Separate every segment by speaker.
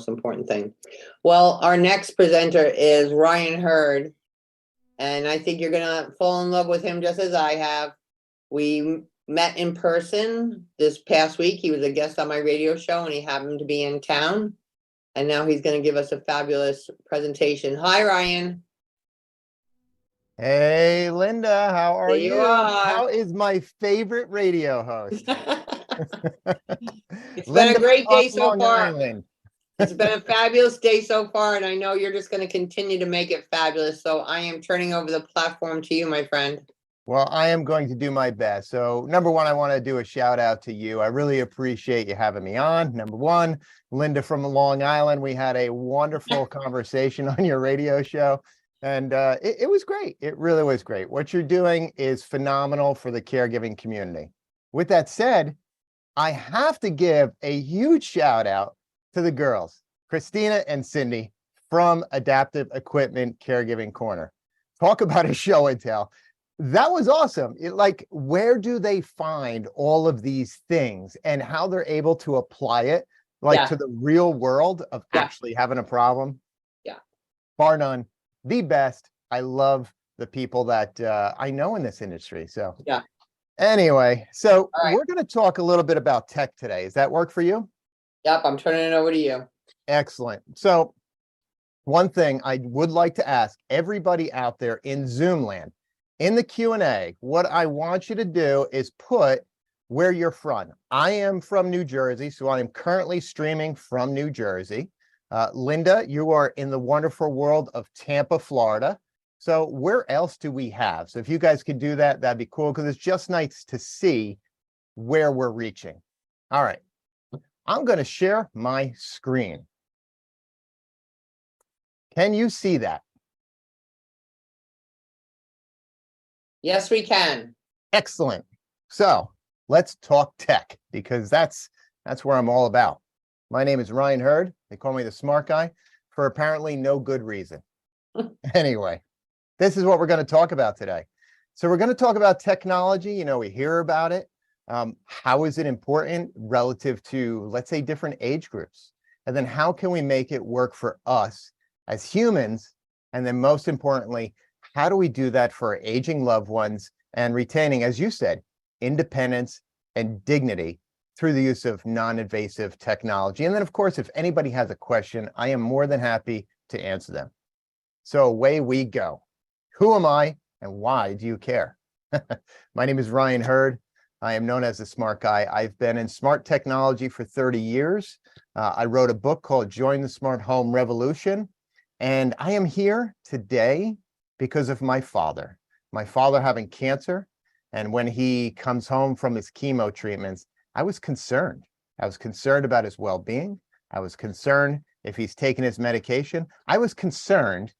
Speaker 1: most important thing. Well, our next presenter is Ryan Hurd, and I think you're gonna fall in love with him just as I have. We met in person this past week. He was a guest on my radio show and he happened to be in town. And now he's going to give us a fabulous presentation. Hi, Ryan.
Speaker 2: Hey, Linda, how are
Speaker 1: There
Speaker 2: you?
Speaker 1: you are.
Speaker 2: How is my favorite radio host?
Speaker 1: It's been
Speaker 2: Linda
Speaker 1: a great day
Speaker 2: on
Speaker 1: so
Speaker 2: Long
Speaker 1: far.
Speaker 2: Island.
Speaker 1: It's been a fabulous day so far, and I know you're just going to continue to make it fabulous. So I am turning over the platform to you, my friend.
Speaker 2: Well, I am going to do my best. So number one, I want to do a shout out to you. I really appreciate you having me on. Number one, Linda from Long Island. We had a wonderful conversation on your radio show. And it was great. It really was great. What you're doing is phenomenal for the caregiving community. With that said, I have to give a huge shout out to the girls, Christina and Cindy from Adaptive Equipment Caregiving Corner. Talk about a show and tell. That was awesome. Where do they find all of these things and how they're able to apply it to the real world of actually having a problem?
Speaker 1: Yeah.
Speaker 2: Bar none, the best. I love the people that I know in this industry. So
Speaker 1: yeah.
Speaker 2: Anyway, so
Speaker 1: right.
Speaker 2: We're going to talk a little bit about tech today. Does that work for you?
Speaker 1: Yep, I'm turning it over to you.
Speaker 2: Excellent. So one thing I would like to ask everybody out there in Zoom land, in the Q&A, what I want you to do is put where you're from. I am from New Jersey, so I am currently streaming from New Jersey. Linda, you are in the wonderful world of Tampa, Florida. So where else do we have? So if you guys could do that, that'd be cool, because it's just nice to see where we're reaching. All right. I'm going to share my screen. Can you see that?
Speaker 1: Yes, we can.
Speaker 2: Excellent. So let's talk tech, because that's where I'm all about. My name is Ryan Hurd. They call me the smart guy for apparently no good reason. Anyway, this is what we're going to talk about today. So we're going to talk about technology. You know, we hear about it. How is it important relative to, let's say, different age groups? And then how can we make it work for us as humans? And then most importantly, how do we do that for our aging loved ones and retaining, as you said, independence and dignity through the use of non-invasive technology? And then, of course, if anybody has a question, I am more than happy to answer them. So away we go. Who am I and why do you care? My name is Ryan Hurd. I am known as the smart guy. I've been in smart technology for 30 years. I wrote a book called Join the Smart Home Revolution. And I am here today because of my father having cancer. And when he comes home from his chemo treatments, I was concerned. I was concerned about his well-being. I was concerned if he's taking his medication. I was concerned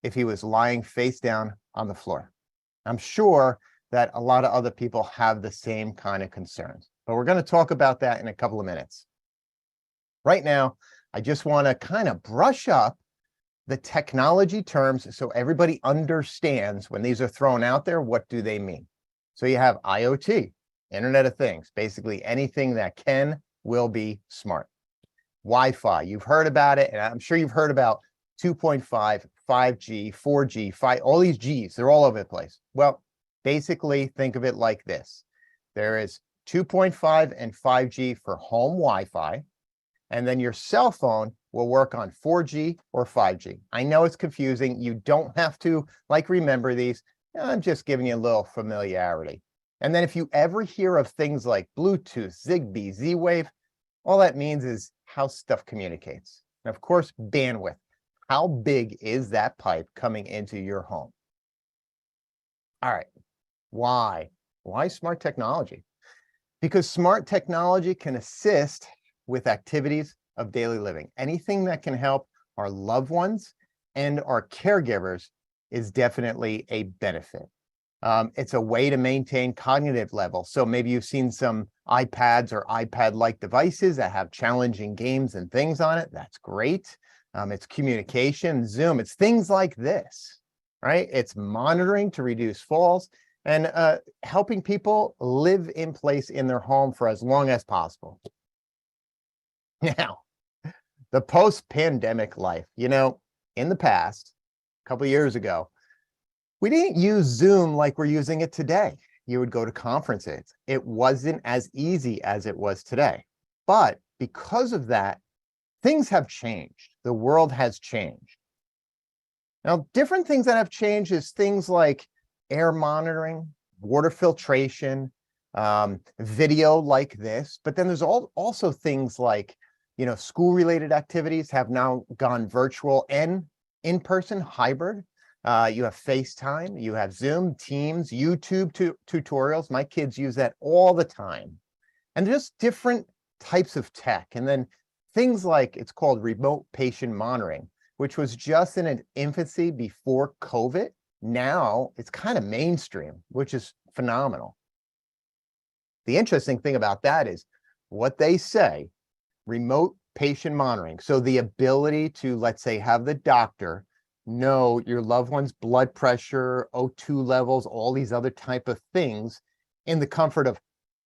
Speaker 2: if he was lying face down on the floor. I'm sure that a lot of other people have the same kind of concerns, but we're going to talk about that in a couple of minutes. Right now, I just want to kind of brush up the technology terms so everybody understands when these are thrown out there, what do they mean? So you have IoT, Internet of Things, basically anything that will be smart. Wi-Fi, you've heard about it, and I'm sure you've heard about 2.5, 5G, 4G, 5, all these Gs, they're all over the place. Well, basically think of it like this. There is 2.5 and 5G for home Wi-Fi, and then your cell phone will work on 4G or 5G. I know it's confusing. You don't have to remember these. I'm just giving you a little familiarity. And then if you ever hear of things like Bluetooth, Zigbee, Z-Wave, all that means is how stuff communicates. And of course, bandwidth. How big is that pipe coming into your home? All right. Why? Why smart technology? Because smart technology can assist with activities of daily living. Anything that can help our loved ones and our caregivers is definitely a benefit. It's a way to maintain cognitive level. So maybe you've seen some iPads or iPad-like devices that have challenging games and things on it. That's great. It's communication, Zoom, it's things like this, right? It's monitoring to reduce falls and helping people live in place in their home for as long as possible. Now, the post-pandemic life. In the past, a couple of years ago, we didn't use Zoom like we're using it today. You would go to conferences. It wasn't as easy as it was today. But because of that, things have changed. The world has changed. Now, different things that have changed is things like air monitoring, water filtration, video like this. But then there's also things like, school-related activities have now gone virtual and in-person hybrid. You have FaceTime, you have Zoom, Teams, YouTube tutorials. My kids use that all the time. And just different types of tech. And then things like, it's called remote patient monitoring, which was just in an infancy before COVID. Now it's kind of mainstream, which is phenomenal. The interesting thing about that is what they say, remote patient monitoring. So the ability to, let's say, have the doctor know your loved one's blood pressure, O2 levels, all these other type of things in the comfort of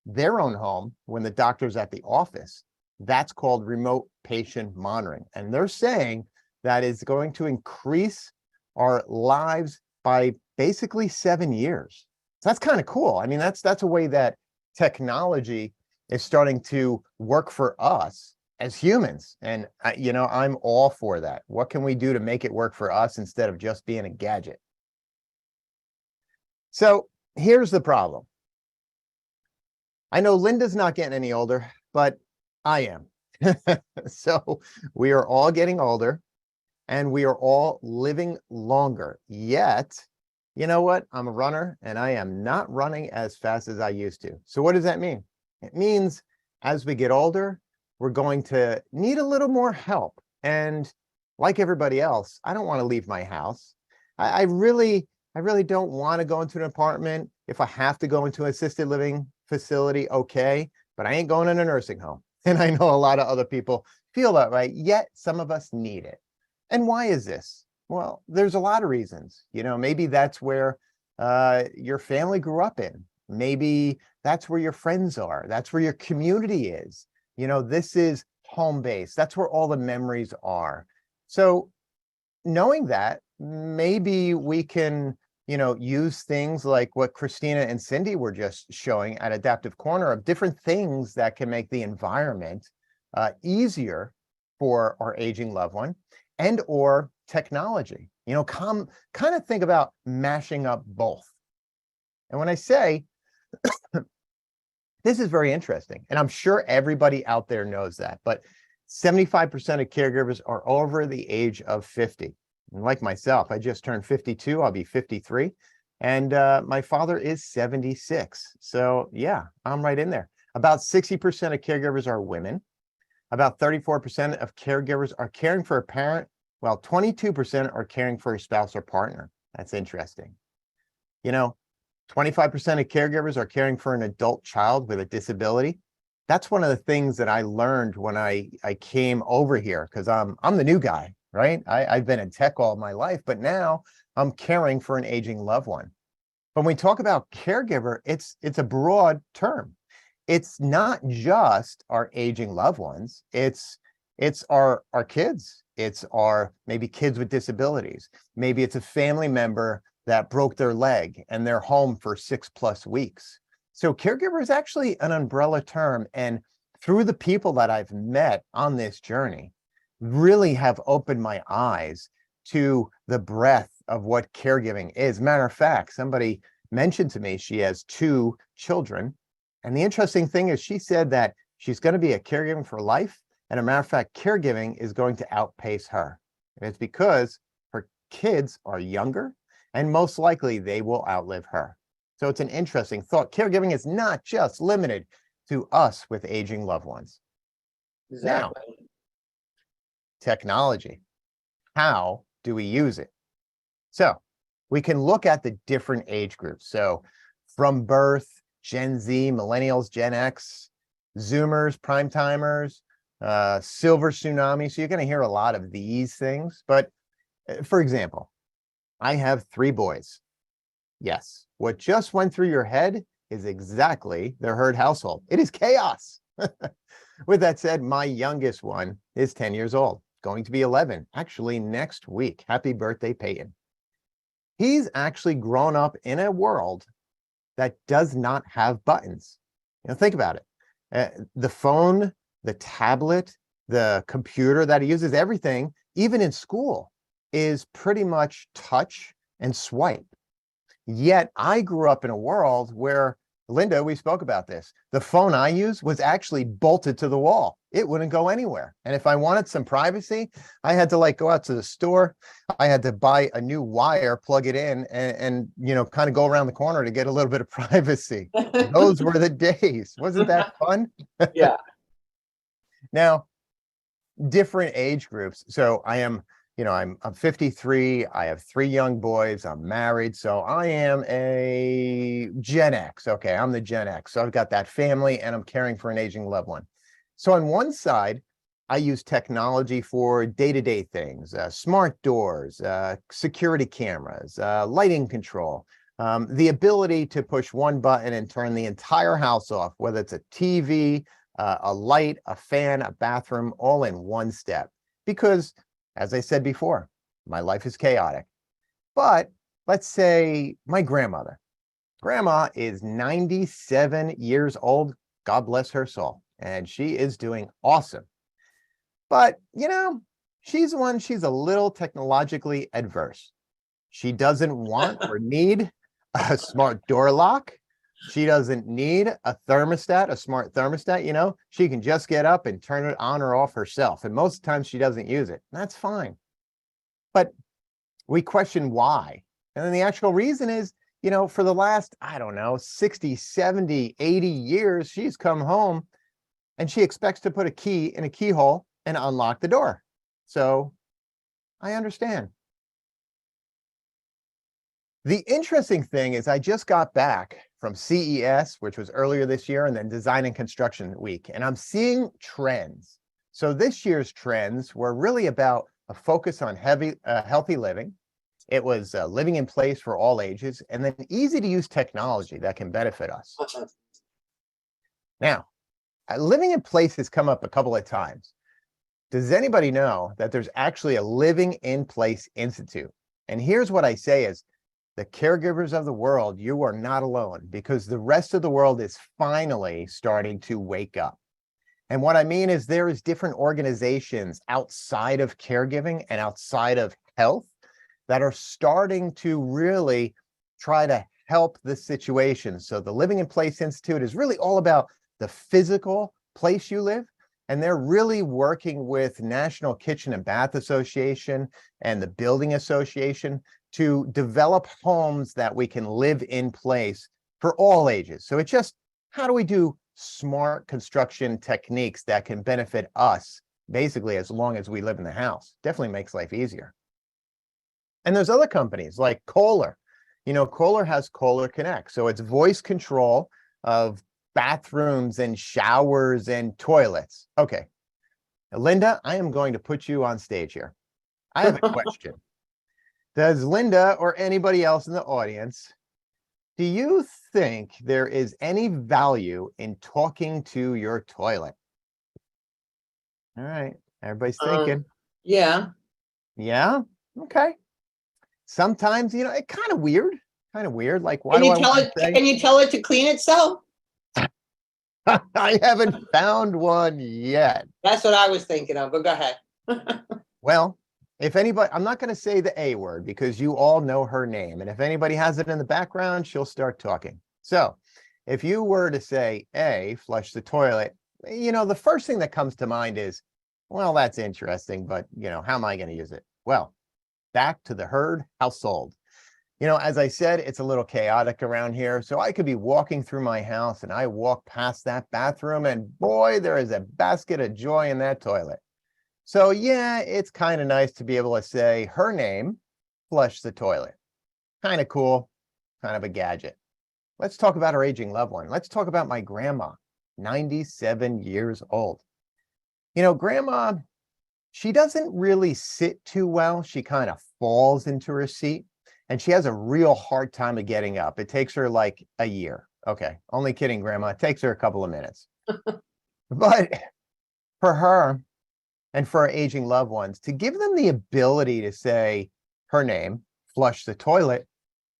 Speaker 2: their own home when the doctor's at the office. That's called remote patient monitoring. And they're saying that is going to increase our lives by basically 7 years. So that's kind of cool. I mean, that's a way that technology is starting to work for us as humans. And, I'm all for that. What can we do to make it work for us instead of just being a gadget? So here's the problem. I know Linda's not getting any older, but I am. So we are all getting older and we are all living longer. Yet, you know what? I'm a runner and I am not running as fast as I used to. So what does that mean? It means as we get older, we're going to need a little more help. And like everybody else, I don't want to leave my house. I really don't want to go into an apartment. If I have to go into an assisted living facility, okay, but I ain't going in a nursing home. And I know a lot of other people feel that way, yet some of us need it. And why is this? Well, there's a lot of reasons. Maybe that's where your family grew up in. Maybe that's where your friends are. That's where your community is. This is home base. That's where all the memories are. So knowing that, maybe we can, use things like what Christina and Cindy were just showing at Adaptive Corner of different things that can make the environment easier for our aging loved one and or technology. Kind of think about mashing up both. And when I say, this is very interesting, and I'm sure everybody out there knows that, but 75% of caregivers are over the age of 50. And like myself, I just turned 52, I'll be 53. And my father is 76. So yeah, I'm right in there. About 60% of caregivers are women. About 34% of caregivers are caring for a parent, while 22% are caring for a spouse or partner. That's interesting. 25% of caregivers are caring for an adult child with a disability. That's one of the things that I learned when I came over here, because I'm the new guy, right? I've been in tech all my life, but now I'm caring for an aging loved one. When we talk about caregiver, it's a broad term. It's not just our aging loved ones. It's our kids. It's our maybe kids with disabilities. Maybe it's a family member that broke their leg and they're home for 6+ weeks. So caregiver is actually an umbrella term. And through the people that I've met on this journey, really have opened my eyes to the breadth of what caregiving is. Matter of fact, somebody mentioned to me she has 2 children. And the interesting thing is she said that she's going to be a caregiver for life. And a matter of fact, caregiving is going to outpace her. And it's because her kids are younger and most likely they will outlive her. So it's an interesting thought. Caregiving is not just limited to us with aging loved ones.
Speaker 1: Exactly.
Speaker 2: Now, technology. How do we use it? So we can look at the different age groups. So from birth, Gen Z, millennials, Gen X, Zoomers, prime timers, silver tsunami. So you're going to hear a lot of these things. But for example, I have 3 boys. Yes, what just went through your head is exactly the Herd household. It is chaos. With that said, my youngest one is 10 years old, going to be 11, actually next week. Happy birthday, Peyton. He's actually grown up in a world that does not have buttons. Think about it. The phone, the tablet, the computer that he uses, everything, even in school, is pretty much touch and swipe. Yet I grew up in a world where, Linda, we spoke about this. The phone I use was actually bolted to the wall. It wouldn't go anywhere. And if I wanted some privacy, I had to go out to the store. I had to buy a new wire, plug it in, and kind of go around the corner to get a little bit of privacy. Those were the days. Wasn't that fun?
Speaker 1: Yeah.
Speaker 2: Now, different age groups. So I'm 53. I have 3 young boys. I'm married. So I am a Gen X. Okay, I'm the Gen X. So I've got that family and I'm caring for an aging loved one. So on one side, I use technology for day-to-day things, smart doors, security cameras, lighting control, the ability to push one button and turn the entire house off, whether it's a TV, a light, a fan, a bathroom, all in one step. Because, as I said before, my life is chaotic. But let's say my grandmother. Grandma is 97 years old. God bless her soul. And she is doing awesome. But, she's a little technologically adverse. She doesn't want or need a smart door lock. She doesn't need a thermostat, a smart thermostat. She can just get up and turn it on or off herself. And most of the time she doesn't use it. That's fine. But we question why. And then the actual reason is, for the last, 60, 70, 80 years, she's come home and she expects to put a key in a keyhole and unlock the door. So I understand. The interesting thing is I just got back from CES, which was earlier this year, and then Design and Construction Week, and I'm seeing trends. So this year's trends were really about a focus on healthy living. It was living in place for all ages, and then easy to use technology that can benefit us. Now, living in place has come up a couple of times. Does anybody know that there's actually a Living in Place Institute? And here's what I say is, the caregivers of the world, you are not alone, because the rest of the world is finally starting to wake up. And what I mean is there is different organizations outside of caregiving and outside of health that are starting to really try to help the situation. So the Living in Place Institute is really all about the physical place you live. And they're really working with National Kitchen and Bath Association and the Building Association to develop homes that we can live in place for all ages. So it's just, how do we do smart construction techniques that can benefit us, basically, as long as we live in the house? Definitely makes life easier. And there's other companies like Kohler. Kohler has Kohler Connect. So it's voice control of bathrooms and showers and toilets. Okay. Now, Linda, I am going to put you on stage here. I have a question. Does Linda or anybody else in the audience, do you think there is any value in talking to your toilet? All right. Everybody's thinking.
Speaker 1: Yeah.
Speaker 2: Yeah. Okay. Sometimes, it's kind of weird. Like, why
Speaker 1: Can
Speaker 2: do
Speaker 1: you
Speaker 2: I
Speaker 1: tell
Speaker 2: want
Speaker 1: it?
Speaker 2: to say?
Speaker 1: Can you tell it to clean itself?
Speaker 2: I haven't found one yet.
Speaker 1: That's what I was thinking of, but go ahead.
Speaker 2: Well, if anybody, I'm not going to say the A word because you all know her name. And if anybody has it in the background, she'll start talking. So if you were to say A, flush the toilet, the first thing that comes to mind is, well, that's interesting, but how am I going to use it? Well, back to the herd household. As I said, it's a little chaotic around here. So I could be walking through my house and I walk past that bathroom and boy, there is a basket of joy in that toilet. So yeah, it's kind of nice to be able to say her name, flush the toilet. Kind of cool, kind of a gadget. Let's talk about our aging loved one. Let's talk about my grandma, 97 years old. Grandma, she doesn't really sit too well. She kind of falls into her seat. And she has a real hard time of getting up. It takes her like a year. Okay, only kidding, Grandma. It takes her a couple of minutes. But for her and for our aging loved ones, to give them the ability to say her name, flush the toilet,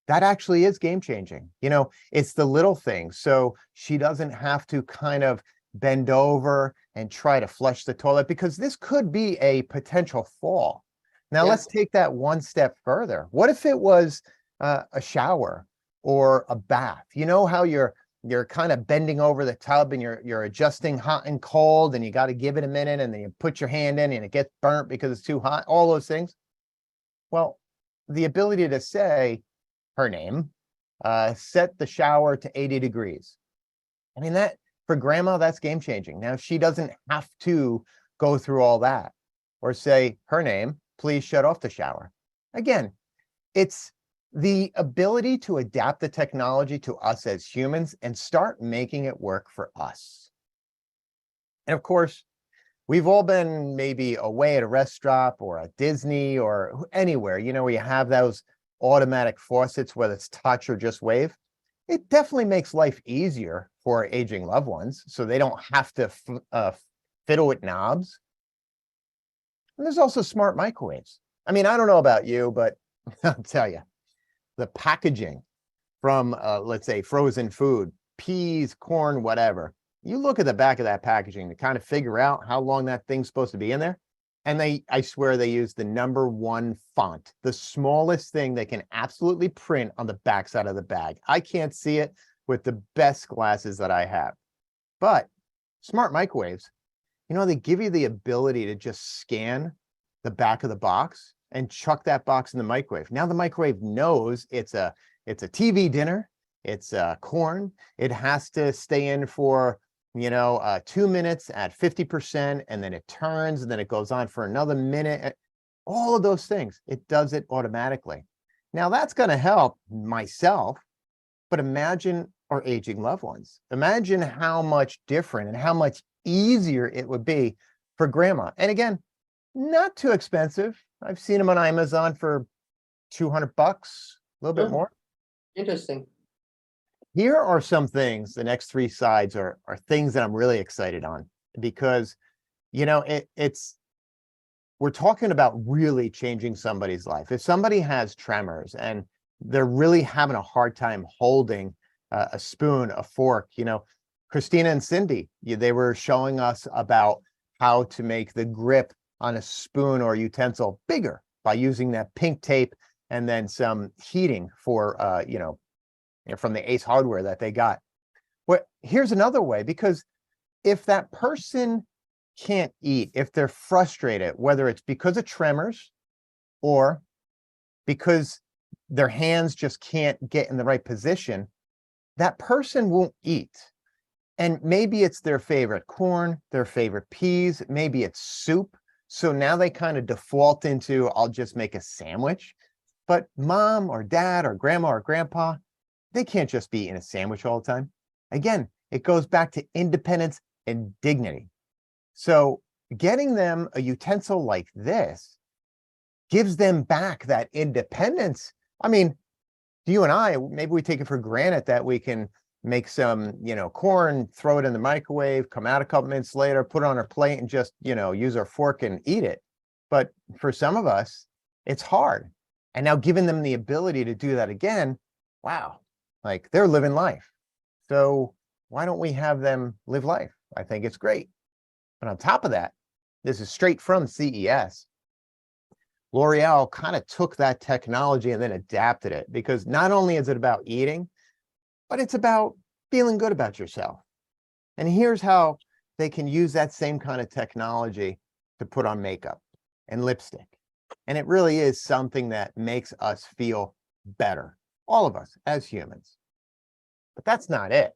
Speaker 2: that actually is game changing. It's the little things. So she doesn't have to kind of bend over and try to flush the toilet, because this could be a potential fall. Now,
Speaker 1: Yeah.
Speaker 2: let's take that one step further. What if it was a shower or a bath? You know how you're kind of bending over the tub and you're adjusting hot and cold, and you got to give it a minute, and then you put your hand in and it gets burnt because it's too hot, all those things. Well, the ability to say her name, set the shower to 80 degrees. I mean, that for grandma, that's game changing. Now, she doesn't have to go through all that, or say her name, please shut off the shower. Again, it's the ability to adapt the technology to us as humans and start making it work for us. And of course, we've all been maybe away at a restaurant or at Disney or anywhere, where you have those automatic faucets, whether it's touch or just wave. It definitely makes life easier for our aging loved ones, so they don't have to fiddle with knobs. And there's also smart microwaves. I mean, I don't know about you, but I'll tell you, the packaging from, let's say, frozen food, peas, corn, whatever. You look at the back of that packaging to kind of figure out how long that thing's supposed to be in there. And I swear they use the #1 font, the smallest thing they can absolutely print on the backside of the bag. I can't see it with the best glasses that I have. But smart microwaves, they give you the ability to just scan the back of the box and chuck that box in the microwave. Now the microwave knows it's a TV dinner, it's corn, it has to stay in for 2 minutes at 50%, and then it turns, and then it goes on for another minute. All of those things, it does it automatically. Now that's going to help myself, but imagine our aging loved ones. Imagine how much different and how much easier it would be for grandma. And again, not too expensive. I've seen them on Amazon for $200, a little bit
Speaker 1: Oh.
Speaker 2: more.
Speaker 1: Interesting.
Speaker 2: Here are some things. The next 3 sides are things that I'm really excited on, because we're talking about really changing somebody's life. If somebody has tremors and they're really having a hard time holding a spoon, a fork, Christina and Cindy, they were showing us about how to make the grip on a spoon or utensil bigger by using that pink tape and then some heating for from the Ace hardware that they got. Well, here's another way, because if that person can't eat, if they're frustrated, whether it's because of tremors or because their hands just can't get in the right position, that person won't eat. And maybe it's their favorite corn, their favorite peas, maybe it's soup. So now they kind of default into, I'll just make a sandwich. But mom or dad or grandma or grandpa, they can't just be eating a sandwich all the time. Again, it goes back to independence and dignity. So getting them a utensil like this gives them back that independence. I mean, you and I, maybe we take it for granted that we can make some, corn, throw it in the microwave, come out a couple minutes later, put it on our plate and just, use our fork and eat it. But for some of us, it's hard. And now giving them the ability to do that again, wow, like they're living life. So why don't we have them live life? I think it's great. But on top of that, this is straight from CES. L'Oreal kind of took that technology and then adapted it, because not only is it about eating, but it's about feeling good about yourself. And here's how they can use that same kind of technology to put on makeup and lipstick. And it really is something that makes us feel better, all of us as humans. But that's not it.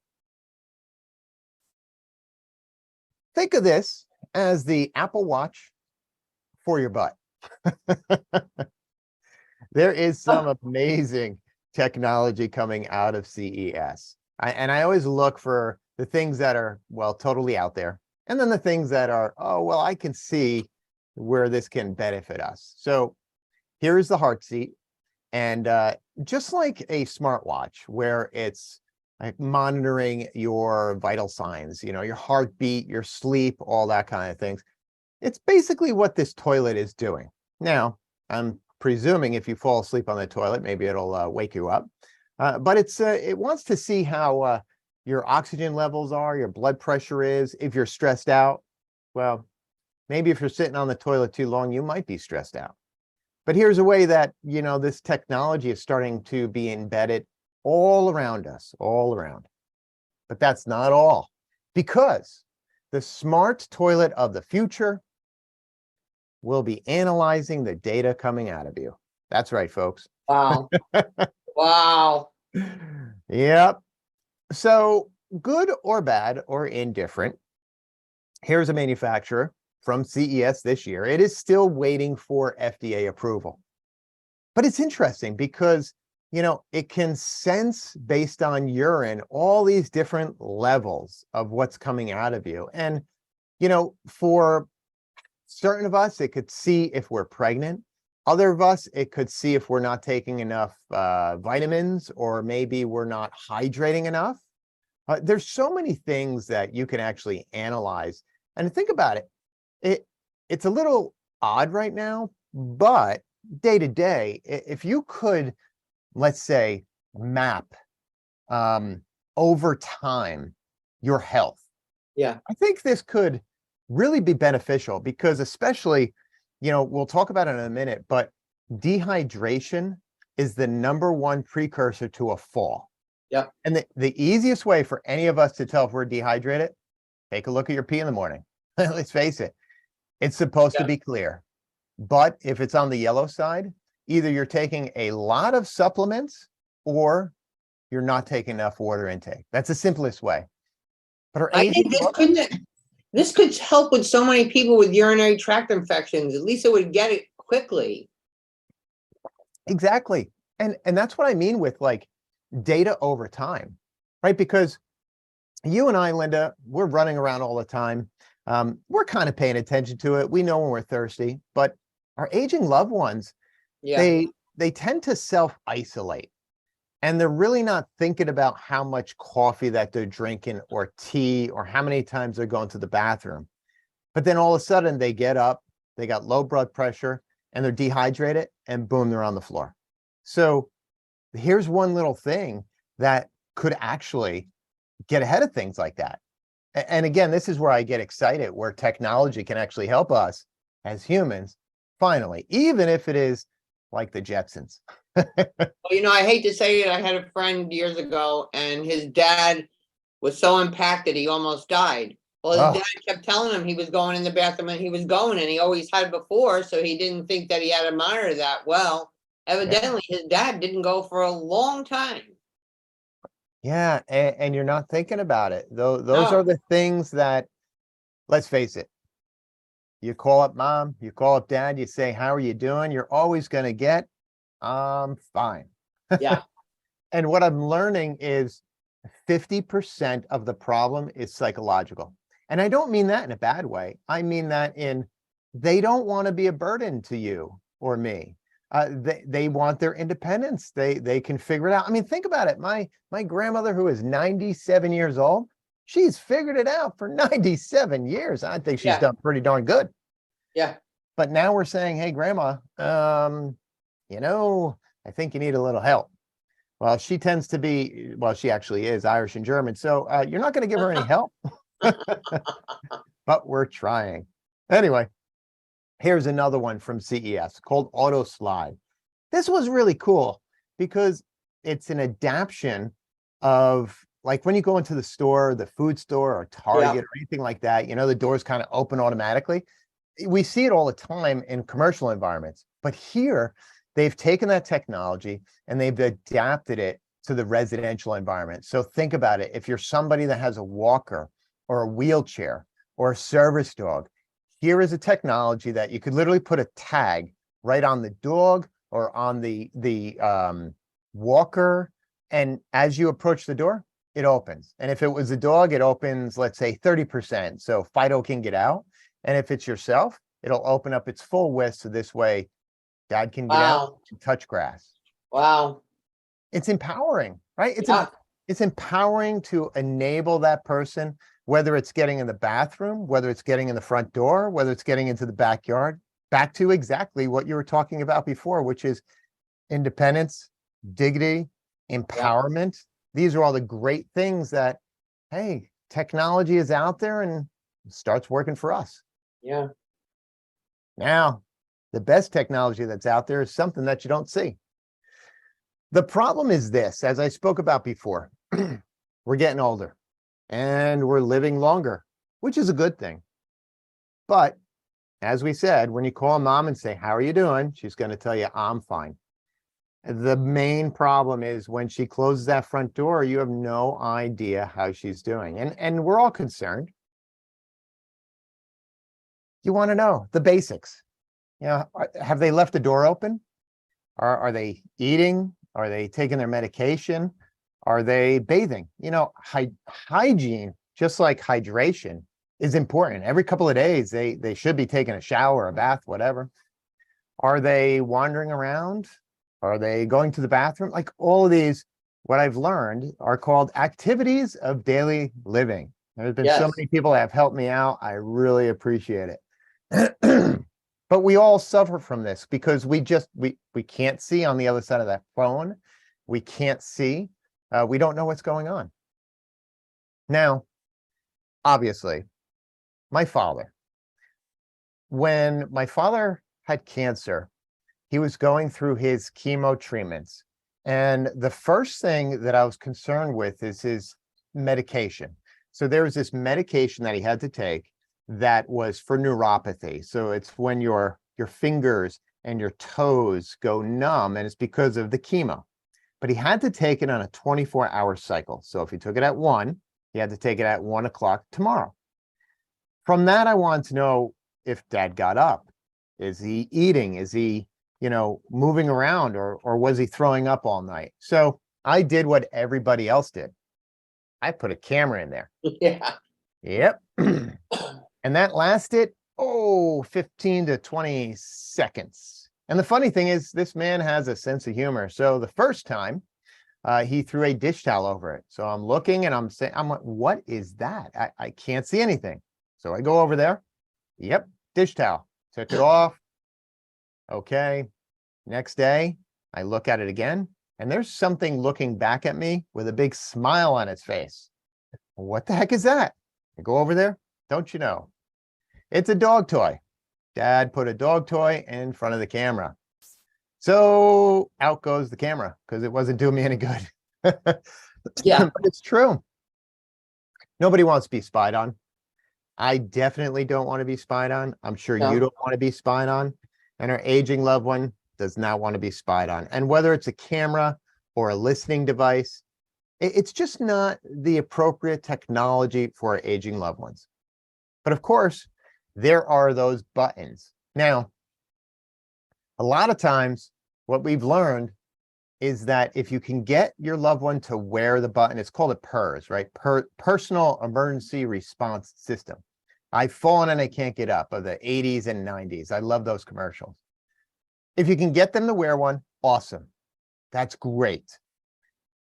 Speaker 2: Think of this as the Apple Watch for your butt. There is some amazing technology coming out of CES. And I always look for the things that are, well, totally out there. And then the things that are, oh, well, I can see where this can benefit us. So here's the heart seat. And just like a smartwatch, where it's like monitoring your vital signs, your heartbeat, your sleep, all that kind of things. It's basically what this toilet is doing. Now, I'm presuming if you fall asleep on the toilet, maybe it'll wake you up. But it wants to see how your oxygen levels are, your blood pressure is. If you're stressed out, well, maybe if you're sitting on the toilet too long, you might be stressed out. But here's a way that, this technology is starting to be embedded all around us, all around. But that's not all, because the smart toilet of the future will be analyzing the data coming out of you. That's right, folks.
Speaker 1: Wow. Wow.
Speaker 2: Yep. So good or bad or indifferent, here's a manufacturer from CES this year. It is still waiting for FDA approval. But it's interesting because, it can sense based on urine all these different levels of what's coming out of you. And, for certain of us, it could see if we're pregnant. Other of us, it could see if we're not taking enough vitamins, or maybe we're not hydrating enough. There's so many things that you can actually analyze. And think about it. It's a little odd right now, but day to day, if you could, let's say, map over time your health.
Speaker 1: Yeah.
Speaker 2: I think this could really be beneficial because, especially, we'll talk about it in a minute, but dehydration is the #1 precursor to a fall.
Speaker 1: Yep.
Speaker 2: And the easiest way for any of us to tell if we're dehydrated, take a look at your pee in the morning. Let's face it, it's supposed to be clear. But if it's on the yellow side, either you're taking a lot of supplements or you're not taking enough water intake. That's the simplest way. But
Speaker 1: I think this could help with so many people with urinary tract infections. At least it would get it quickly.
Speaker 2: Exactly. And that's what I mean with like data over time, right? Because you and I, Linda, we're running around all the time. We're kind of paying attention to it. We know when we're thirsty, but our aging loved ones, they tend to self-isolate, and they're really not thinking about how much coffee that they're drinking or tea or how many times they're going to the bathroom. But then all of a sudden they get up, they got low blood pressure, and they're dehydrated, and boom, they're on the floor. So here's one little thing that could actually get ahead of things like that. And again, this is where I get excited, where technology can actually help us as humans, finally, even if it is like the Jetsons.
Speaker 1: Well, I hate to say it. I had a friend years ago, and his dad was so impacted he almost died. Well, his dad kept telling him he was going in the bathroom, and he was going, and he always had before, so he didn't think that he had to monitor that. Well, evidently his dad didn't go for a long time.
Speaker 2: Yeah, and you're not thinking about it. Those are the things that, let's face it, you call up mom, you call up dad, you say, how are you doing? You're always going to get, I'm fine.
Speaker 1: Yeah.
Speaker 2: And what I'm learning is 50% of the problem is psychological. And I don't mean that in a bad way. I mean that they don't want to be a burden to you or me. They want their independence. They can figure it out. I mean, think about it. My grandmother, who is 97 years old, she's figured it out for 97 years. I think she's done pretty darn good.
Speaker 1: Yeah.
Speaker 2: But now we're saying, hey, grandma, I think you need a little help. Well, she tends to be, she actually is Irish and German. So you're not going to give her any help. But we're trying. Anyway, here's another one from CES called Auto Slide. This was really cool because it's an adaptation of, like, when you go into the store, the food store or Target or anything like that, the doors kind of open automatically. We see it all the time in commercial environments, but here they've taken that technology and they've adapted it to the residential environment. So think about it. If you're somebody that has a walker or a wheelchair or a service dog, here is a technology that you could literally put a tag right on the dog or on the walker. And as you approach the door, it opens. And if it was a dog, it opens, let's say 30%. So Fido can get out. And if it's yourself, it'll open up its full width. So this way, dad can get out and touch grass.
Speaker 1: Wow.
Speaker 2: It's empowering, right? It's empowering to enable that person, whether it's getting in the bathroom, whether it's getting in the front door, whether it's getting into the backyard, back to exactly what you were talking about before, which is independence, dignity, empowerment. These are all the great things that, hey, technology is out there and starts working for us.
Speaker 1: Yeah.
Speaker 2: Now, the best technology that's out there is something that you don't see. The problem is this, as I spoke about before, we're getting older and we're living longer, which is a good thing. But as we said, when you call mom and say, how are you doing? She's going to tell you, I'm fine. The main problem is when she closes that front door, you have no idea how she's doing. And we're all concerned. You want to know the basics. You know, have they left the door open? Are they eating? Are they taking their medication? Are they bathing? You know, hygiene, just like hydration, is important. Every couple of days, they should be taking a shower, a bath, whatever. Are they wandering around? Are they going to the bathroom? Like all of these, what I've learned are called activities of daily living. There's been so many people that have helped me out. I really appreciate it. But we all suffer from this because we can't see on the other side of that phone. We can't see. We don't know what's going on. Now, obviously, my father, when my father had cancer, he was going through his chemo treatments. And the first thing that I was concerned with is his medication. So there was this medication that he had to take that was for neuropathy. So it's when your fingers and your toes go numb, and it's because of the chemo. But he had to take it on a 24-hour cycle. So if he took it at 1, he had to take it at 1 o'clock tomorrow. From that, I wanted to know if dad got up. Is he eating? Is he, moving around, or was he throwing up all night? So I did what everybody else did. I put a camera in there.
Speaker 1: Yeah.
Speaker 2: Yep. And that lasted, 15 to 20 seconds. And the funny thing is, this man has a sense of humor. So the first time, he threw a dish towel over it. So I'm looking and I'm saying, what is that? I can't see anything. So I go over there. Yep, dish towel. Took it off. Okay. Next day, I look at it again, and there's something looking back at me with a big smile on its face. What the heck is that? I go over there. Don't you know? It's a dog toy. Dad put a dog toy in front of the camera. So out goes the camera because it wasn't doing me any good.
Speaker 1: Yeah.
Speaker 2: But it's true. Nobody wants to be spied on. I definitely don't want to be spied on. I'm sure you don't want to be spied on. And our aging loved one does not want to be spied on. And whether it's a camera or a listening device, it's just not the appropriate technology for our aging loved ones. But of course, there are those buttons. Now, a lot of times, what we've learned is that if you can get your loved one to wear the button, it's called a PERS, right? Personal Emergency Response System. I've fallen and I can't get up, of the 80s and 90s. I love those commercials. If you can get them to wear one, awesome. That's great.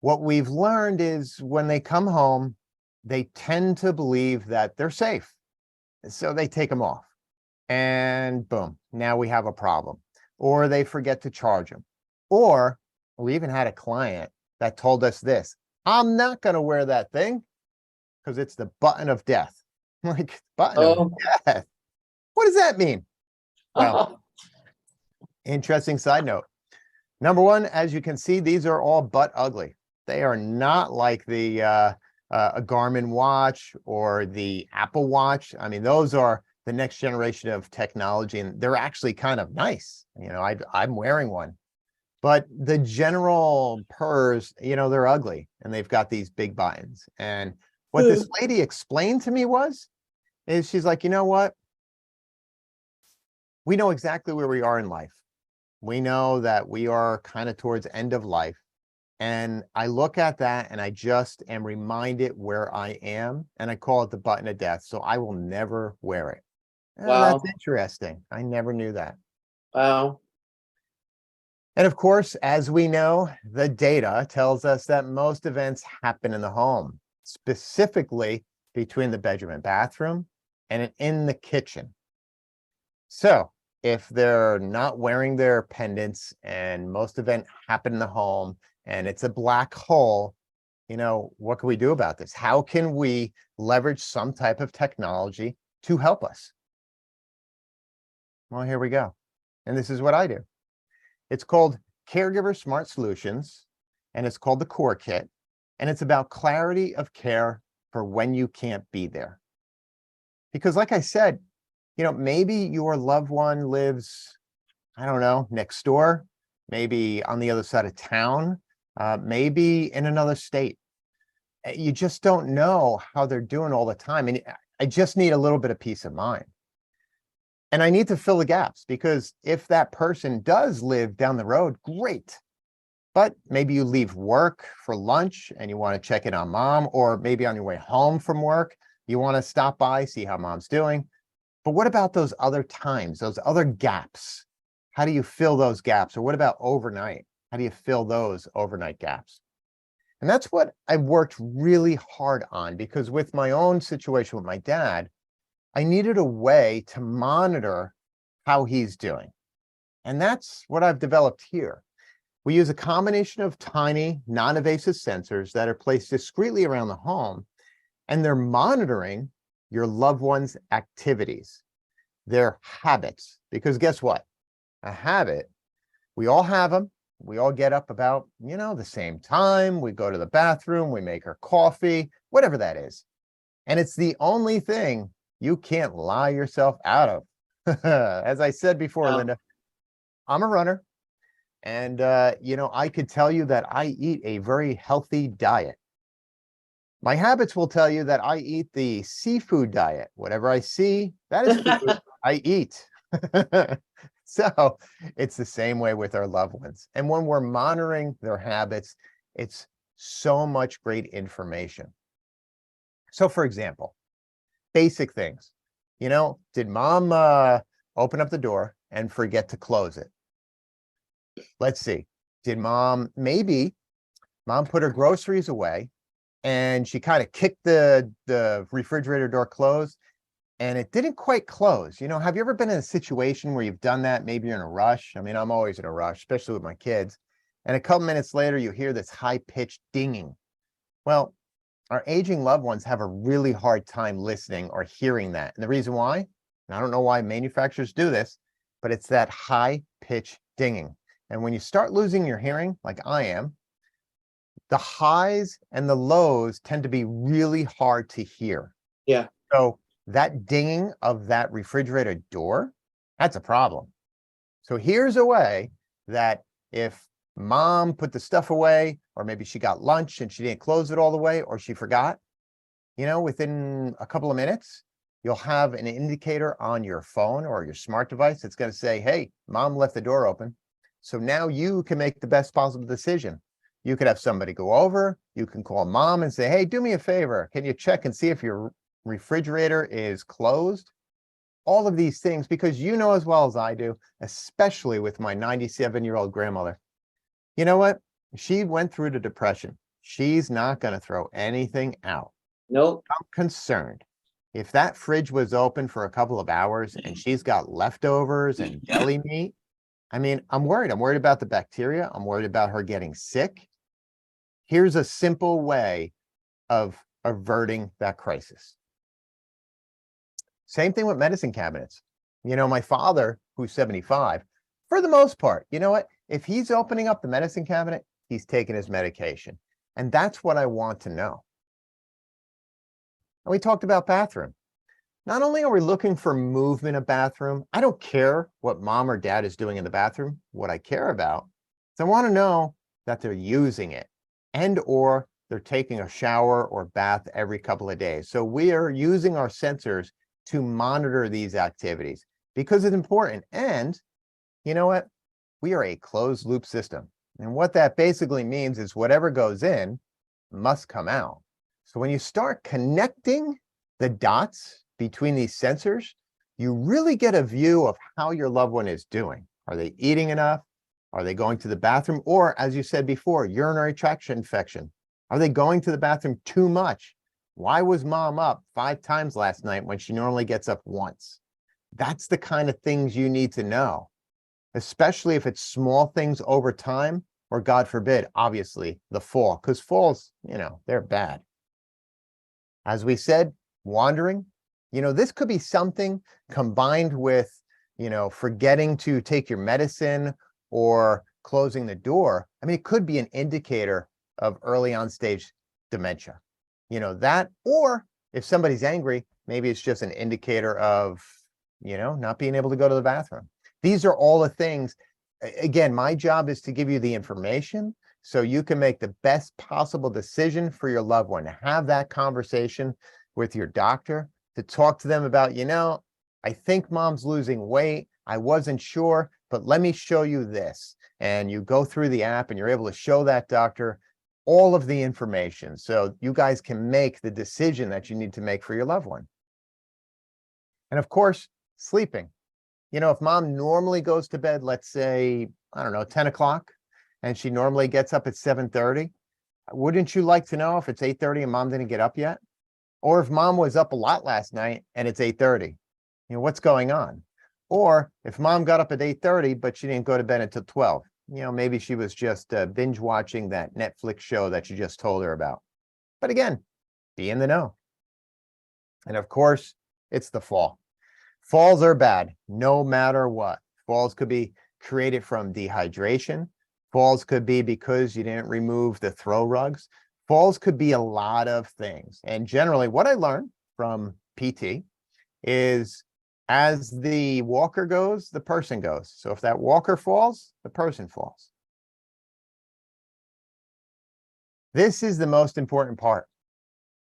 Speaker 2: What we've learned is when they come home, they tend to believe that they're safe. So they take them off and boom, now we have a problem. Or they forget to charge them. Or we even had a client that told us this: I'm not going to wear that thing because it's the button of death. Like, button of death? What does that mean? Well, interesting side note. Number one, as you can see, these are all butt ugly. They are not like the a Garmin watch or the Apple Watch. I mean, those are the next generation of technology, and they're actually kind of nice. I'm wearing one. But the general PERS, they're ugly, and they've got these big buttons. And what this lady explained to me is she's like, you know what? We know exactly where we are in life. We know that we are kind of towards end of life. And I look at that and I just am reminded where I am, and I call it the button of death. So I will never wear it.
Speaker 1: Wow.
Speaker 2: That's interesting. I never knew that.
Speaker 1: Wow.
Speaker 2: And of course, as we know, the data tells us that most events happen in the home, specifically between the bedroom and bathroom and in the kitchen. So if they're not wearing their pendants and most events happen in the home and it's a black hole, what can we do about this? How can we leverage some type of technology to help us? Well, here we go. And this is what I do. It's called Caregiver Smart Solutions, and it's called the Core Kit, and it's about clarity of care for when you can't be there. Because like I said, maybe your loved one lives, I don't know, next door, maybe on the other side of town, maybe in another state. You just don't know how they're doing all the time. And I just need a little bit of peace of mind. And I need to fill the gaps, because if that person does live down the road, great. But maybe you leave work for lunch and you want to check in on mom, or maybe on your way home from work, you want to stop by, see how mom's doing. But what about those other times, those other gaps? How do you fill those gaps? Or what about overnight? How do you fill those overnight gaps? And that's what I've worked really hard on, because with my own situation with my dad, I needed a way to monitor how he's doing. And that's what I've developed here. We use a combination of tiny, non-invasive sensors that are placed discreetly around the home, and they're monitoring your loved one's activities, their habits. Because guess what? A habit, we all have them. We all get up about, the same time. We go to the bathroom, we make our coffee, whatever that is. And it's the only thing you can't lie yourself out of. As I said before, Linda, I'm a runner. And, I could tell you that I eat a very healthy diet. My habits will tell you that I eat the seafood diet. Whatever I see, that is food I eat. So it's the same way with our loved ones. And when we're monitoring their habits, it's so much great information. So for example, basic things, did mom open up the door and forget to close it? Let's see. Did maybe mom put her groceries away and she kind of kicked the refrigerator door closed and it didn't quite close. Have you ever been in a situation where you've done that? Maybe you're in a rush. I mean, I'm always in a rush, especially with my kids. And a couple minutes later, you hear this high-pitched dinging. Well, our aging loved ones have a really hard time listening or hearing that. And the reason why, and I don't know why manufacturers do this, but it's that high-pitched dinging. And when you start losing your hearing, like I am, the highs and the lows tend to be really hard to hear.
Speaker 1: Yeah.
Speaker 2: So that dinging of that refrigerator door, that's a problem. So here's a way that if mom put the stuff away, or maybe she got lunch and she didn't close it all the way, or she forgot, within a couple of minutes, you'll have an indicator on your phone or your smart device that's going to say, hey, mom left the door open. So now you can make the best possible decision. You could have somebody go over, you can call mom and say, hey, do me a favor. Can you check and see if your refrigerator is closed? All of these things, because you know as well as I do, especially with my 97-year-old grandmother, you know what? She went through the depression. She's not going to throw anything out.
Speaker 1: Nope.
Speaker 2: I'm concerned. If that fridge was open for a couple of hours and she's got leftovers and deli meat, I mean, I'm worried. I'm worried about the bacteria. I'm worried about her getting sick. Here's a simple way of averting that crisis. Same thing with medicine cabinets. My father, who's 75, for the most part, you know what? If he's opening up the medicine cabinet, he's taking his medication. And that's what I want to know. And we talked about bathroom. Not only are we looking for movement in bathroom, I don't care what mom or dad is doing in the bathroom. What I care about is I want to know that they're using it and or they're taking a shower or bath every couple of days. So we are using our sensors to monitor these activities because it's important. And you know what? We are a closed loop system. And what that basically means is whatever goes in must come out. So when you start connecting the dots between these sensors, you really get a view of how your loved one is doing. Are they eating enough? Are they going to the bathroom? Or, as you said before, urinary tract infection. Are they going to the bathroom too much? Why was mom up 5 times last night when she normally gets up once? That's the kind of things you need to know, especially if it's small things over time, or God forbid, obviously, the fall, because falls, they're bad. As we said, wandering, this could be something combined with, forgetting to take your medicine or closing the door. I mean, it could be an indicator of early on stage dementia. That, or if somebody's angry, maybe it's just an indicator of, not being able to go to the bathroom. These are all the things. Again, my job is to give you the information so you can make the best possible decision for your loved one. To have that conversation with your doctor, to talk to them about, I think mom's losing weight. I wasn't sure, but let me show you this. And you go through the app and you're able to show that doctor all of the information so you guys can make the decision that you need to make for your loved one. And of course, sleeping. If mom normally goes to bed, let's say, 10 o'clock, and she normally gets up at 7:30, wouldn't you like to know if it's 8:30 and mom didn't get up yet? Or if mom was up a lot last night and it's 8:30, what's going on? Or if mom got up at 8:30, but she didn't go to bed until 12, maybe she was just binge watching that Netflix show that you just told her about. But again, be in the know. And of course, it's the fall. Falls are bad, no matter what. Falls could be created from dehydration. Falls could be because you didn't remove the throw rugs. Falls could be a lot of things. And generally, what I learned from PT is as the walker goes, the person goes. So if that walker falls, the person falls. This is the most important part.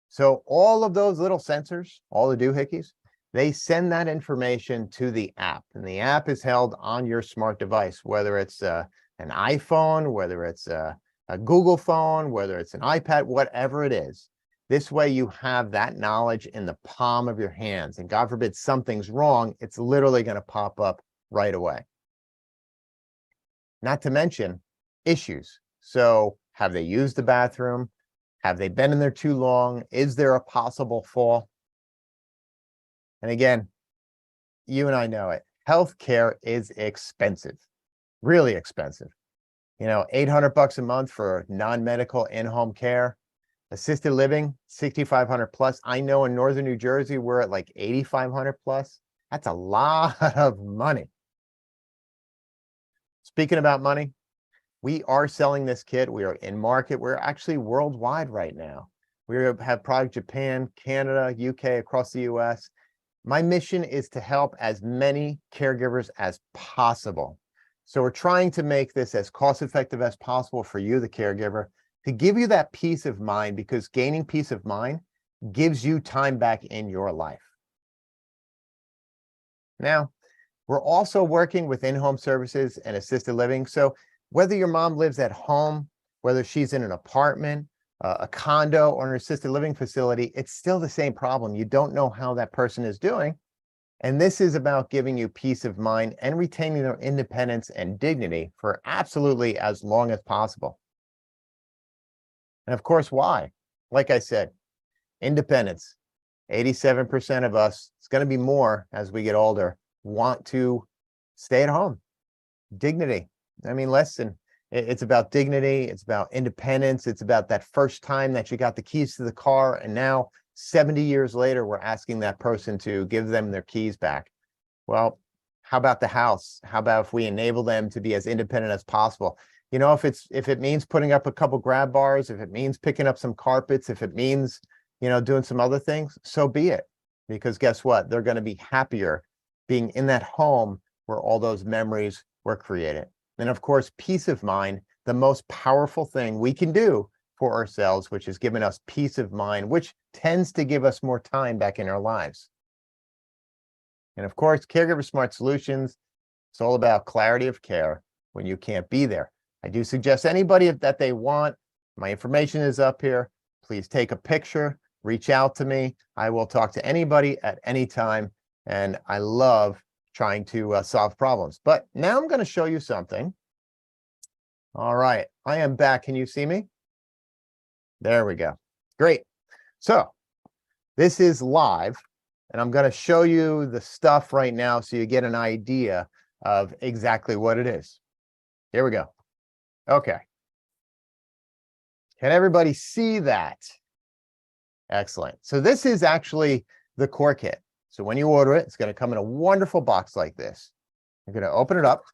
Speaker 2: So all of those little sensors, all the doohickeys, they send that information to the app, and the app is held on your smart device, whether it's an iPhone, whether it's a Google phone, whether it's an iPad, whatever it is. This way you have that knowledge in the palm of your hands, and God forbid something's wrong, it's literally going to pop up right away. Not to mention issues. So have they used the bathroom? Have they been in there too long? Is there a possible fall? And again, you and I know it. Healthcare is expensive, really expensive. $800 a month for non-medical in-home care. Assisted living, $6,500 plus. I know in Northern New Jersey, we're at like $8,500 plus. That's a lot of money. Speaking about money, we are selling this kit. We are in market. We're actually worldwide right now. We have product Japan, Canada, UK, across the US. My mission is to help as many caregivers as possible. So we're trying to make this as cost-effective as possible for you, the caregiver, to give you that peace of mind, because gaining peace of mind gives you time back in your life. Now, we're also working with in-home services and assisted living. So whether your mom lives at home, whether she's in an apartment, a condo, or an assisted living facility, it's still the same problem. You don't know how that person is doing. And this is about giving you peace of mind and retaining their independence and dignity for absolutely as long as possible. And of course, why? Like I said, independence. 87% of us, it's going to be more as we get older, want to stay at home. Dignity. I mean, listen, it's about dignity. It's about independence. It's about that first time that you got the keys to the car. And now 70 years later, we're asking that person to give them their keys back. Well, how about the house? How about if we enable them to be as independent as possible? If it means putting up a couple grab bars, if it means picking up some carpets, if it means, doing some other things, so be it. Because guess what? They're going to be happier being in that home where all those memories were created. And of course, peace of mind, the most powerful thing we can do for ourselves, which is giving us peace of mind, which tends to give us more time back in our lives. And of course, Caregiver Smart Solutions, it's all about clarity of care when you can't be there. I do suggest anybody that they want, my information is up here. Please take a picture, reach out to me. I will talk to anybody at any time. And I love trying to solve problems. But now I'm going to show you something All right, I am back. Can you see me? There we go. Great. So this is live, and I'm going to show you the stuff right now so you get an idea of exactly what it is. Here we go. Okay. Can everybody see that? Excellent. So this is actually the core kit. So when you order it, it's going to come in a wonderful box like this. You're going to open it up.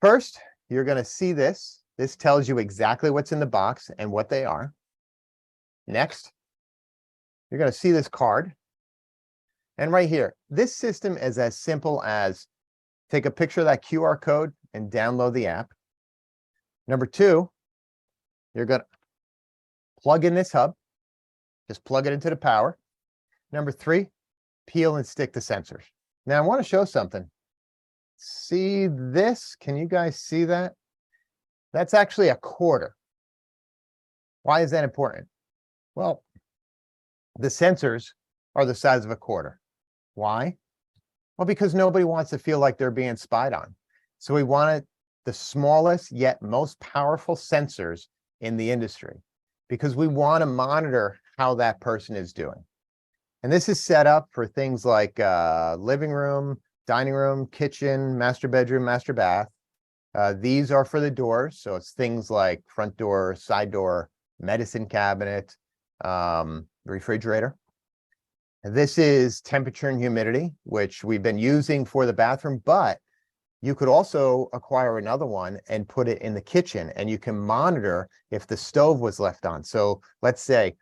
Speaker 2: First, you're going to see this. This tells you exactly what's in the box and what they are. Next, you're going to see this card. And right here, this system is as simple as take a picture of that QR code and download the app. Number two, you're going to plug in this hub. Just plug it into the power. Number three, peel and stick the sensors. Now I want to show something. See this? Can you guys see that? That's actually a quarter. Why is that important? Well, the sensors are the size of a quarter. Why? Well, because nobody wants to feel like they're being spied on. So we wanted the smallest yet most powerful sensors in the industry because we want to monitor how that person is doing. And this is set up for things like living room, dining room, kitchen, master bedroom, master bath. These are for the doors. So it's things like front door, side door, medicine cabinet, refrigerator. And this is temperature and humidity, which we've been using for the bathroom, but you could also acquire another one and put it in the kitchen, and you can monitor if the stove was left on. So let's say,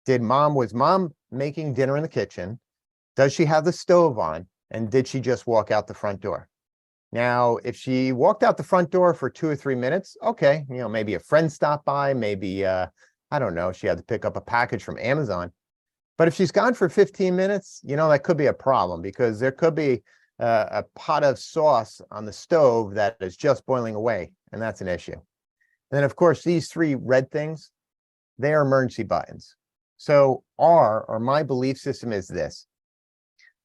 Speaker 2: was mom making dinner in the kitchen? Does she have the stove on? And did she just walk out the front door? Now, if she walked out the front door for 2 or 3 minutes, okay, maybe a friend stopped by, maybe, I don't know, she had to pick up a package from Amazon. But if she's gone for 15 minutes, that could be a problem because there could be a pot of sauce on the stove that is just boiling away, and that's an issue. And then, of course, these 3 red things, they are emergency buttons. So my belief system is this.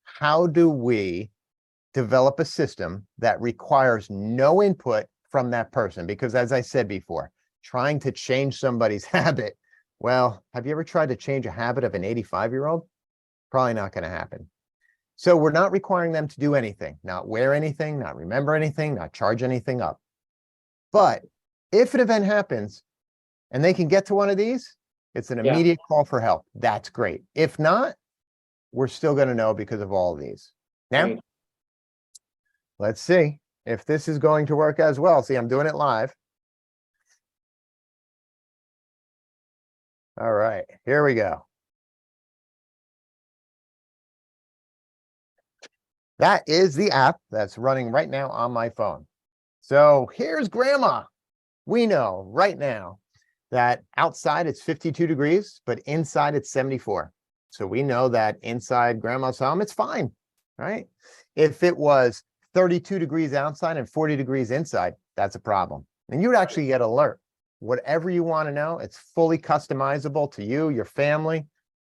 Speaker 2: How do we develop a system that requires no input from that person? Because as I said before, trying to change somebody's habit, well, have you ever tried to change a habit of an 85-year-old? Probably not going to happen. So we're not requiring them to do anything, not wear anything, not remember anything, not charge anything up. But if an event happens and they can get to one of these, it's an immediate call for help. That's great. If not, we're still going to know because of all of these. Now, let's see if this is going to work as well. See, I'm doing it live. All right, here we go. That is the app that's running right now on my phone. So here's Grandma. We know right now that outside it's 52 degrees, but inside it's 74. So we know that inside Grandma's home, it's fine, right? If it was 32 degrees outside and 40 degrees inside, that's a problem. And you would actually get an alert. Whatever you want to know, it's fully customizable to you, your family,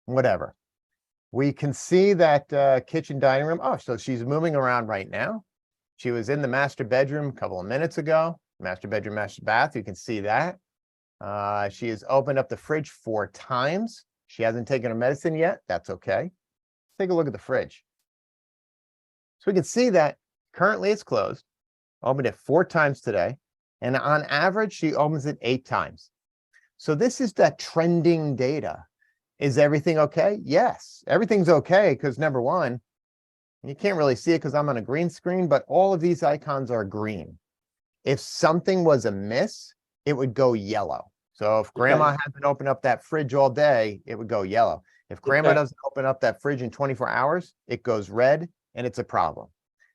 Speaker 2: whatever. We can see that kitchen dining room. Oh, so she's moving around right now. She was in the master bedroom a couple of minutes ago. Master bedroom, master bath, you can see that. She has opened up the fridge 4 times. She hasn't taken her medicine yet. That's okay. Take a look at the fridge. So we can see that currently it's closed. Opened it 4 times today. And on average, she opens it 8 times. So this is that trending data. Is everything okay? Yes, everything's okay because number one, you can't really see it because I'm on a green screen, but all of these icons are green. If something was amiss, it would go yellow. So if Grandma hasn't opened up that fridge all day, it would go yellow. If Grandma doesn't open up that fridge in 24 hours, it goes red and it's a problem.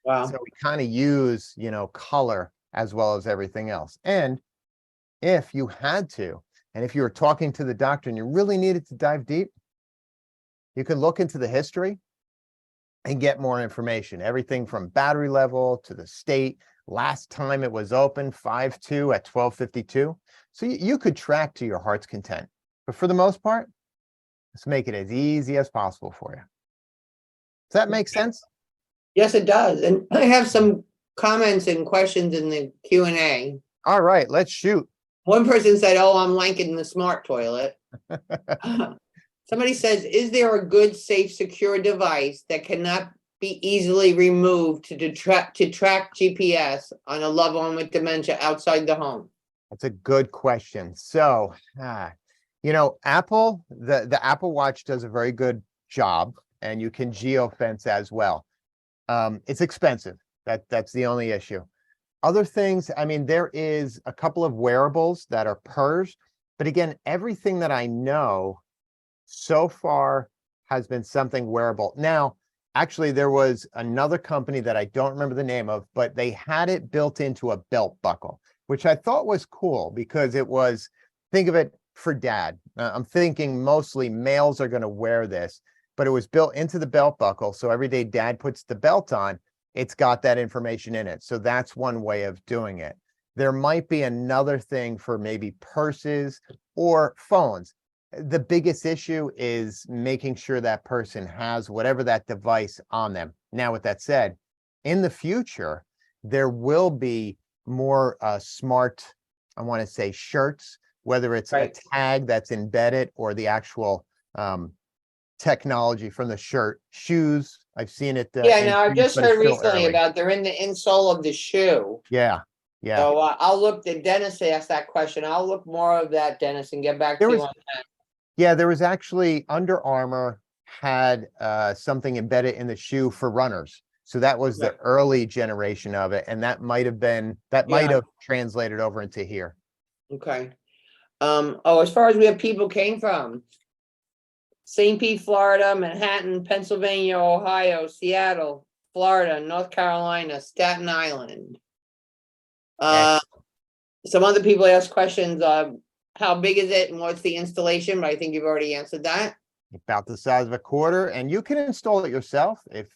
Speaker 2: Wow. So we kind of use, color as well as everything else. And if you had to, and if you were talking to the doctor and you really needed to dive deep, you can look into the history and get more information. Everything from battery level to the state. Last time it was open, 5/2 at 12:52. So you could track to your heart's content. But for the most part, let's make it as easy as possible for you. Does that make sense?
Speaker 1: Yes, it does. And I have some comments and questions in the Q&A.
Speaker 2: All right, let's shoot.
Speaker 1: One person said, "Oh, I'm liking the smart toilet." Somebody says, "Is there a good, safe, secure device that cannot be easily removed to track GPS on a loved one with dementia outside the home?"
Speaker 2: That's a good question. So, Apple, the Apple Watch does a very good job, and you can geofence as well. It's expensive. That's the only issue. Other things, I mean, there is a couple of wearables that are PERS, but again, everything that I know so far has been something wearable. Now, actually, there was another company that I don't remember the name of, but they had it built into a belt buckle, which I thought was cool because it was, think of it for dad. I'm thinking mostly males are going to wear this, but it was built into the belt buckle. So every day dad puts the belt on, it's got that information in it. So that's one way of doing it. There might be another thing for maybe purses or phones. The biggest issue is making sure that person has whatever that device on them. Now, with that said, in the future, there will be more smart, I want to say, shirts, whether it's a tag that's embedded or the actual technology from the shirt. Shoes, I've seen it.
Speaker 1: I've just heard recently about they're in the insole of the shoe.
Speaker 2: Yeah.
Speaker 1: So I'll look, the dentist asked that question. I'll look more of that, Dennis, and get back to you on that.
Speaker 2: Yeah, there was actually Under Armour had something embedded in the shoe for runners. So that was the early generation of it. And that might have translated over into here.
Speaker 1: Okay. As far as where people came from, St. Pete, Florida, Manhattan, Pennsylvania, Ohio, Seattle, Florida, North Carolina, Staten Island. Some other people asked questions, how big is it and what's the installation? But I think you've already answered that.
Speaker 2: About the size of a quarter, and you can install it yourself. If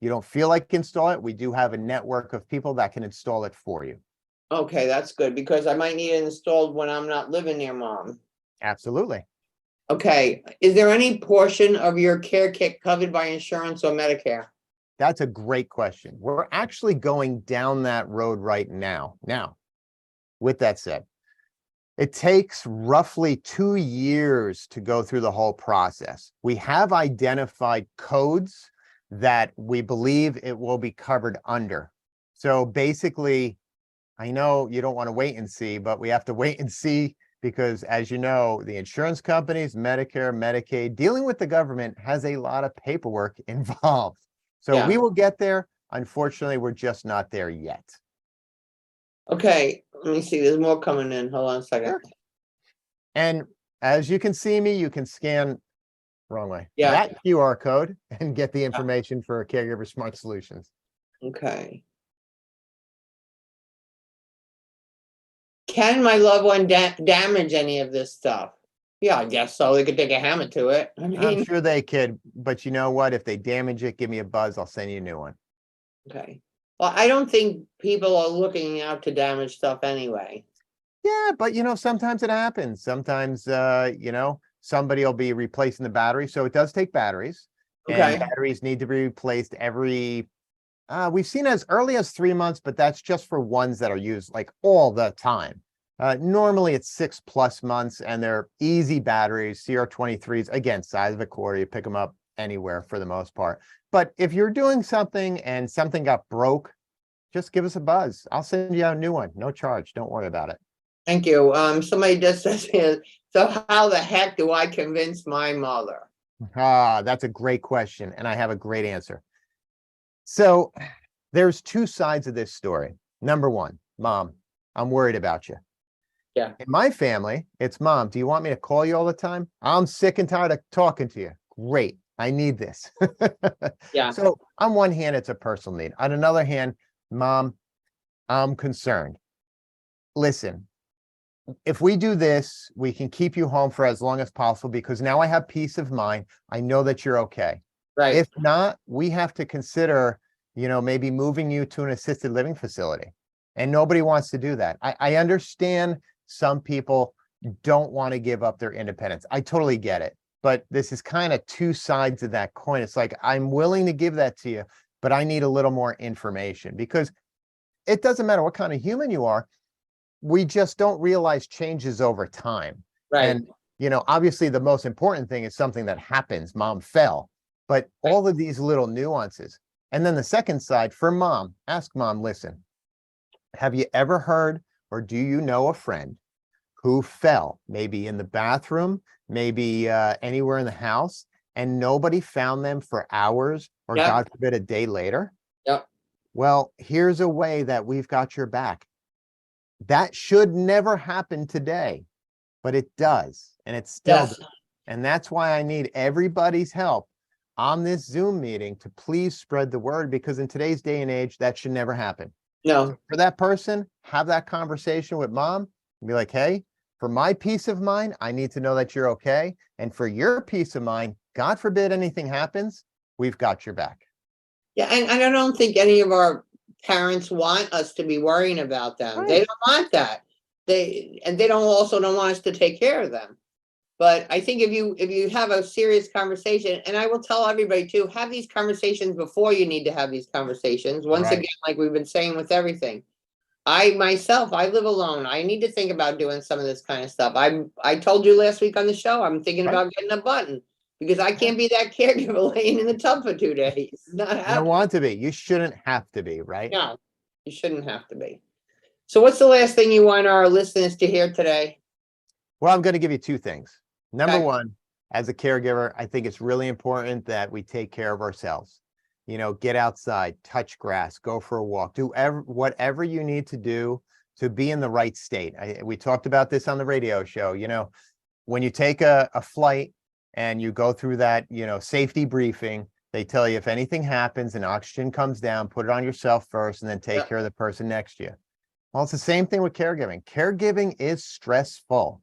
Speaker 2: you don't feel like install it, we do have a network of people that can install it for you.
Speaker 1: Okay, that's good, because I might need it installed when I'm not living near mom.
Speaker 2: Absolutely.
Speaker 1: Okay, is there any portion of your care kit covered by insurance or Medicare?
Speaker 2: That's a great question. We're actually going down that road right now. Now, with that said, it takes roughly 2 years to go through the whole process. We have identified codes that we believe it will be covered under. So basically, I know you don't want to wait and see, but we have to wait and see because, as you know, the insurance companies, Medicare, Medicaid, dealing with the government has a lot of paperwork involved. So we will get there. Unfortunately, we're just not there yet.
Speaker 1: Okay, let me see. There's more coming in. Hold on a second.
Speaker 2: Sure. And as you can see me, you can scan wrong way. That QR code and get the information for Caregiver Smart Solutions.
Speaker 1: Okay. Can my loved one damage any of this stuff? Yeah, I guess so. They could take a hammer to it. I mean,
Speaker 2: I'm sure they could, but you know what? If they damage it, give me a buzz. I'll send you a new one.
Speaker 1: Okay. Well, I don't think people are looking out to damage stuff anyway.
Speaker 2: Yeah, but sometimes it happens. Sometimes, somebody will be replacing the battery. So it does take batteries.
Speaker 1: Okay.
Speaker 2: And batteries need to be replaced every, we've seen as early as 3 months, but that's just for ones that are used like all the time. Normally it's 6+ months, and they're easy batteries, CR23s, again, size of a quarter, you pick them up anywhere for the most part. But if you're doing something and something got broke, just give us a buzz. I'll send you out a new one, no charge. Don't worry about it.
Speaker 1: Thank you. Somebody just says here, so how the heck do I convince my mother?
Speaker 2: That's a great question, and I have a great answer. So there's 2 sides of this story. Number one, Mom, I'm worried about you.
Speaker 1: Yeah.
Speaker 2: In my family, it's Mom, do you want me to call you all the time? I'm sick and tired of talking to you. Great. I need this.
Speaker 1: Yeah.
Speaker 2: So on one hand, it's a personal need. On another hand, Mom, I'm concerned. Listen, if we do this, we can keep you home for as long as possible because now I have peace of mind. I know that you're okay.
Speaker 1: Right.
Speaker 2: If not, we have to consider, maybe moving you to an assisted living facility. And nobody wants to do that. I understand some people don't want to give up their independence. I totally get it. But this is kind of 2 sides of that coin. It's like, I'm willing to give that to you, but I need a little more information because it doesn't matter what kind of human you are. We just don't realize changes over time.
Speaker 1: Right.
Speaker 2: And, obviously the most important thing is something that happens. Mom fell, but all of these little nuances. And then the second side for mom, ask mom, listen, have you ever heard or do you know a friend who fell, maybe in the bathroom, maybe anywhere in the house, and nobody found them for hours or
Speaker 1: Yep.
Speaker 2: God forbid a day later?
Speaker 1: Yep.
Speaker 2: Well, here's a way that we've got your back. That should never happen today, but it does. And it still
Speaker 1: Yes.
Speaker 2: does. And that's why I need everybody's help on this Zoom meeting to please spread the word, because in today's day and age, that should never happen.
Speaker 1: No.
Speaker 2: For that person, have that conversation with mom and be like, hey, for my peace of mind, I need to know that you're okay. And for your peace of mind, God forbid anything happens, we've got your back.
Speaker 1: Yeah, and I don't think any of our parents want us to be worrying about them.
Speaker 2: Right.
Speaker 1: They don't want that. They don't want us to take care of them. But I think if you have a serious conversation, and I will tell everybody too, have these conversations before you need to have these conversations. Once
Speaker 2: Right.
Speaker 1: again, like we've been saying with everything. I myself, I live alone. I need to think about doing some of this kind of stuff. I told you last week on the show, I'm thinking
Speaker 2: Right.
Speaker 1: about getting a button because I can't be that caregiver laying in the tub for 2 days. It's not
Speaker 2: You don't
Speaker 1: happening.
Speaker 2: want to be. You shouldn't have to be, right?
Speaker 1: No, you shouldn't have to be. So what's the last thing you want our listeners to hear today?
Speaker 2: Well, I'm going to give you two things. Number
Speaker 1: Okay.
Speaker 2: one, as a caregiver, I think it's really important that we take care of ourselves. Get outside, touch grass, go for a walk, do whatever you need to do to be in the right state. We talked about this on the radio show. When you take a flight and you go through that, safety briefing, they tell you if anything happens and oxygen comes down, put it on yourself first and then take
Speaker 1: Yep.
Speaker 2: care of the person next to you. Well, it's the same thing with caregiving. Caregiving is stressful.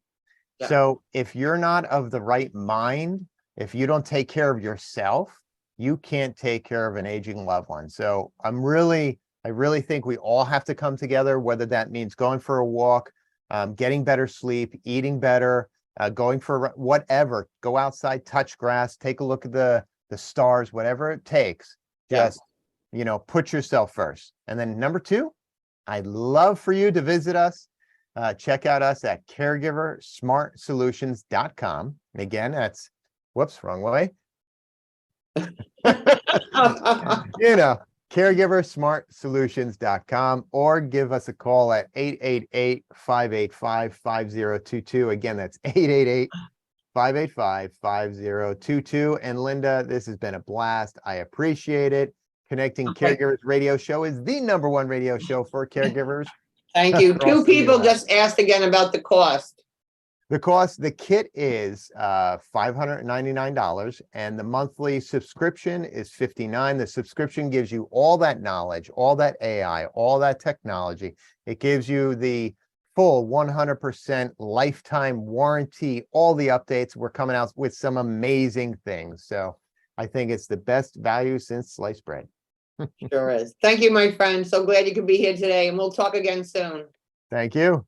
Speaker 1: Yeah.
Speaker 2: So if you're not of the right mind, if you don't take care of yourself, you can't take care of an aging loved one. So I really think we all have to come together, whether that means going for a walk, getting better sleep, eating better, going for whatever, go outside, touch grass, take a look at the stars, whatever it takes.
Speaker 1: Yeah.
Speaker 2: Just, put yourself first. And then number two, I'd love for you to visit us. Check out us at caregiversmartsolutions.com. And again, that's, whoops, wrong way. Caregiversmartsolutions.com, or give us a call at 888-585-5022. Again, that's 888-585-5022. And Linda, this has been a blast. I appreciate it. Connecting
Speaker 1: Okay.
Speaker 2: Caregivers Radio Show is the #1 radio show for caregivers.
Speaker 1: Thank you.
Speaker 2: Across
Speaker 1: 2
Speaker 2: the
Speaker 1: people
Speaker 2: US.
Speaker 1: just asked again about the cost.
Speaker 2: The kit is $599 and the monthly subscription is $59. The subscription gives you all that knowledge, all that AI, all that technology. It gives you the full 100% lifetime warranty, all the updates. We're coming out with some amazing things. So I think it's the best value since sliced bread.
Speaker 1: Sure is. Thank you, my friend. So glad you could be here today, and we'll talk again soon.
Speaker 2: Thank you.